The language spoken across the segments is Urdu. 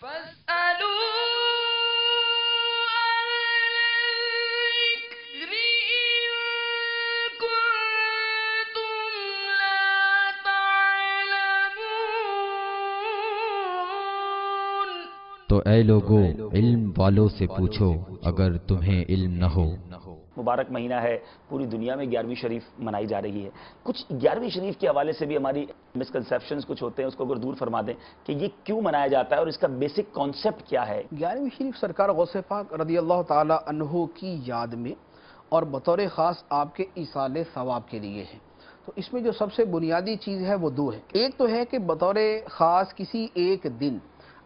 فاسألوا الذكر إن كنتم لا تعلمون۔ تو اے لوگو علم والوں سے پوچھو اگر تمہیں علم نہ ہو۔ مبارک مہینہ ہے، پوری دنیا میں 11ویں شریف منائی جا رہی ہے۔ کچھ 11ویں شریف کے حوالے سے بھی ہماری مسکنسیپشنز کچھ ہوتے ہیں، اس کو اگر دور فرما دیں کہ یہ کیوں منایا جاتا ہے اور اس کا بیسک کانسیپٹ کیا ہے۔ 11ویں شریف سرکار غوث پاک رضی اللہ تعالی عنہ کی یاد میں اور بطور خاص آپ کے ایصال ثواب کے لیے ہے۔ تو اس میں جو سب سے بنیادی چیز ہے وہ دو ہے۔ ایک تو ہے کہ بطور خاص کسی ایک دن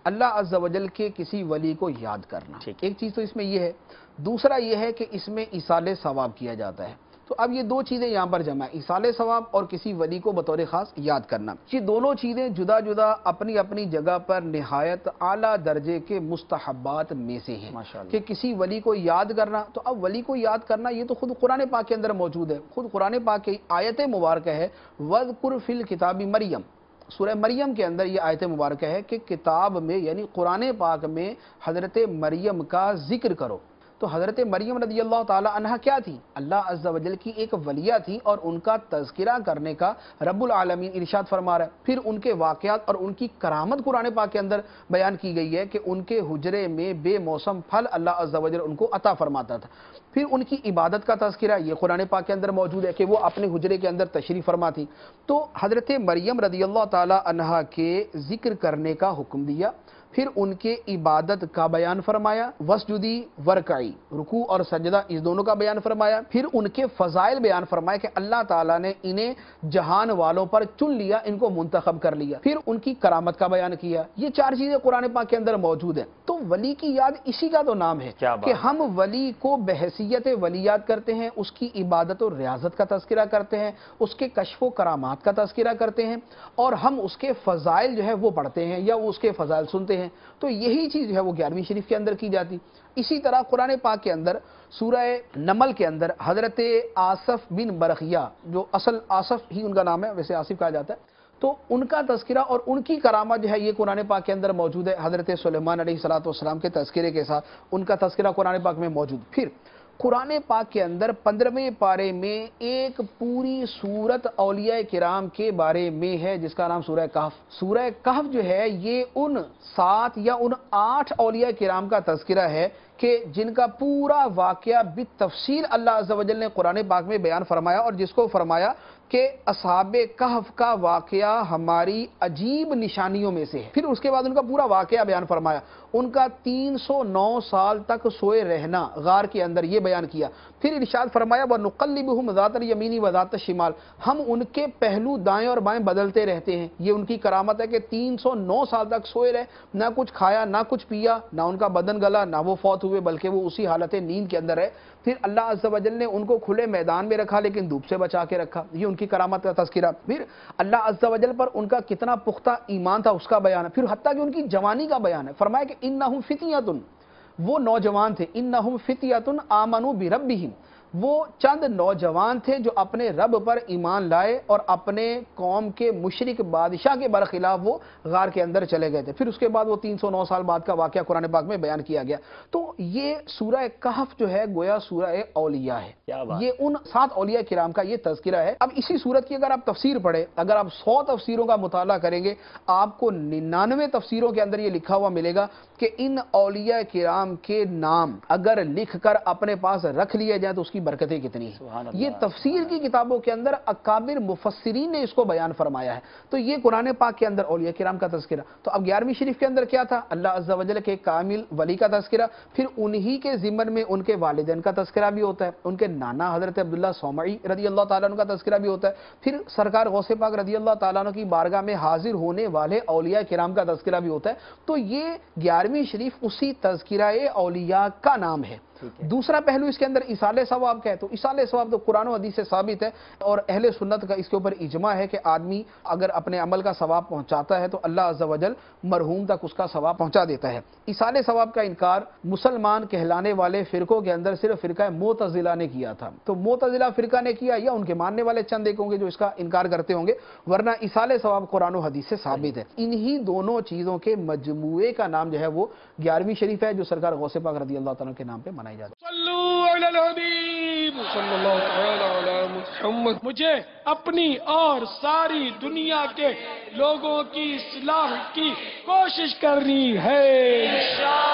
اللہ عز و جل کے کسی ولی کو یاد کرنا، ایک چیز تو اس میں یہ ہے۔ دوسرا یہ ہے کہ اس میں ایصال ثواب کیا جاتا ہے۔ تو اب یہ دو چیزیں یہاں پر جمع ہیں، ایصال ثواب اور کسی ولی کو بطور خاص یاد کرنا۔ یہ دونوں چیزیں جدا جدا اپنی اپنی جگہ پر نہایت اعلیٰ درجے کے مستحبات میں سے ہیں کہ کسی ولی کو یاد کرنا۔ تو اب ولی کو یاد کرنا یہ تو خود قرآن پاک کے اندر موجود ہے، خود قرآن پاک کی آیت مبارکہ ہے وَاذْكُرْ فِي الْكِتَابِ مریم۔ سورہ مریم کے اندر یہ آیت مبارکہ ہے کہ کتاب میں یعنی قرآن پاک میں حضرت مریم کا ذکر کرو۔ تو حضرت مریم رضی اللہ تعالی عنہ کیا تھی؟ اللہ عز و جل کی ایک ولیہ تھی اور ان کا تذکرہ کرنے کا رب العالمین ارشاد فرما رہا ہے۔ پھر ان کے واقعات اور ان کی کرامت قرآن پاک کے اندر بیان کی گئی ہے کہ ان کے حجرے میں بے موسم پھل اللہ عز و جل ان کو عطا فرماتا تھا۔ پھر ان کی عبادت کا تذکرہ یہ قرآن پاک کے اندر موجود ہے کہ وہ اپنے حجرے کے اندر تشریف فرما تھی۔ تو حضرت مریم رضی اللہ تعالی عنہ کے ذکر کرنے کا حکم دیا، پھر ان کے عبادت کا بیان فرمایا، وسجدی ورکعی، رکوع اور سجدہ اس دونوں کا بیان فرمایا، پھر ان کے فضائل بیان فرمایا کہ اللہ تعالیٰ نے انہیں جہان والوں پر چن لیا، ان کو منتخب کر لیا، پھر ان کی کرامت کا بیان کیا۔ یہ چار چیزیں قرآن پاک کے اندر موجود ہیں۔ تو ولی کی یاد اسی کا تو نام ہے کہ ہم ولی کو بحیثیت ولی یاد کرتے ہیں، اس کی عبادت و ریاضت کا تذکرہ کرتے ہیں، اس کے کشف و کرامات کا تذکرہ کرتے ہیں، اور ہم اس کے فضائل جو ہے وہ پڑھتے ہیں یا وہ اس کے فضائل سنتے ہیں۔ تو یہی چیز جو ہے وہ 11ویں شریف کے اندر کی جاتی۔ اسی طرح قرآن پاک کے اندر سورہ نمل کے اندر حضرت آصف بن برخیہ، جو اصل آصف ہی ان کا نام ہے، ویسے آصف کہا جاتا ہے، تو ان کا تذکرہ اور ان کی کرامت جو ہے یہ قرآن پاک کے اندر موجود ہے۔ حضرت سلیمان علیہ السلام کے تذکرے کے ساتھ ان کا تذکرہ قرآن پاک میں موجود۔ پھر قرآن پاک کے اندر 15ویں پارے میں ایک پوری سورت اولیاء کرام کے بارے میں ہے جس کا نام سورہ کہف۔ سورہ کہف جو ہے یہ ان 7 یا ان 8 اولیاء کرام کا تذکرہ ہے کہ جن کا پورا واقعہ بالتفصیل اللہ عز و جل نے قرآن پاک میں بیان فرمایا، اور جس کو فرمایا کہ اصحاب کہف کا واقعہ ہماری عجیب نشانیوں میں سے ہے۔ پھر اس کے بعد ان کا پورا واقعہ بیان فرمایا، ان کا 309 سال تک سوئے رہنا غار کے اندر یہ بیان کیا۔ پھر ارشاد فرمایا وَنُقَلِّبُهُمْ ذَاتَ الْيَمِينِ وَذَاتَ الشِّمَالِ، ہم ان کے پہلو دائیں اور بائیں بدلتے رہتے ہیں۔ یہ ان کی کرامت ہے کہ 309 سال تک سوئے رہے، نہ کچھ کھایا نہ کچھ پیا، نہ ان کا بدن گلا، نہ وہ فوت ہوئے، بلکہ وہ اسی حالت نیند کے اندر ہے۔ پھر اللہ عز و جل نے ان کو کھلے میدان میں رکھا لیکن دھوپ سے بچا کے رکھا، یہ ان کی کرامت کا تذکرہ۔ پھر اللہ عز و جل پر ان کا کتنا پختہ ایمان تھا اس کا بیان ہے۔ پھر حتیٰ کہ ان کی جوانی کا بیان ہے، فرمایا کہ انہم فتیۃ، وہ نوجوان تھے، انہم فتیۃ آمنوا بربہم، وہ چند نوجوان تھے جو اپنے رب پر ایمان لائے اور اپنے قوم کے مشرک بادشاہ کے برخلاف وہ غار کے اندر چلے گئے تھے۔ پھر اس کے بعد وہ 309 سال بعد کا واقعہ قرآن پاک میں بیان کیا گیا۔ تو یہ سورہ کہف جو ہے گویا سورہ اولیاء ہے، یہ ان 7 اولیاء کرام کا یہ تذکرہ ہے۔ اب اسی سورت کی اگر آپ تفسیر پڑھیں، اگر آپ 100 تفسیروں کا مطالعہ کریں گے، آپ کو 99 تفسیروں کے اندر یہ لکھا ہوا ملے گا کہ ان اولیاء کرام کے نام اگر لکھ کر اپنے پاس رکھ لیے جائیں تو اس کی برکتیں کتنی ہیں۔ یہ تفسیر کی کتابوں کے اندر اکابر مفسرین نے اس کو بیان فرمایا ہے۔ تو یہ قرآن پاک کے اندر اولیاء کرام کا تذکرہ۔ تو اب 11ویں شریف کے اندر کیا تھا؟ اللہ عز و جل کے کامل ولی کا تذکرہ، پھر انہی کے ضمن میں ان کے والدین کا تذکرہ بھی ہوتا ہے، ان کے نانا حضرت عبداللہ صومعی رضی اللہ تعالیٰ عنہ کا تذکرہ بھی ہوتا ہے، پھر سرکار غوث پاک رضی اللہ تعالیٰ عنہ کی بارگاہ میں حاضر ہونے والے اولیاء کرام کا تذکرہ بھی ہوتا ہے۔ تو یہ 11ویں شریف اسی تذکرہ اولیاء کا نام ہے۔ دوسرا پہلو اس کے اندر ایصال ثواب کا ہے، تو ایصال ثواب تو قرآن و حدیث سے ثابت ہے، اور اہل سنت کا اس کے اوپر اجماع ہے کہ آدمی اگر اپنے عمل کا ثواب پہنچاتا ہے تو اللہ عز و جل مرحوم تک اس کا ثواب پہنچا دیتا ہے۔ ایصال ثواب کا انکار مسلمان کہلانے والے فرقوں کے اندر صرف فرقہ معتزلہ نے کیا تھا، تو معتزلہ فرقہ نے کیا یا ان کے ماننے والے چند ایک ہوں گے جو اس کا انکار کرتے ہوں گے، ورنہ ایصال ثواب قرآن و حدیث سے ثابت ہے۔ انہی دونوں چیزوں کے مجموعے کا نام جو ہے وہ 11ویں شریف ہے، جو سرکار غوث پاک رضی اللہ تعالیٰ کے نام پہ منائی جاتی ہے۔ صلو علی الحبیب صلی اللہ تعالی علی محمد۔ مجھے اپنی اور ساری دنیا کے لوگوں کی اصلاح کی کوشش کرنی ہے۔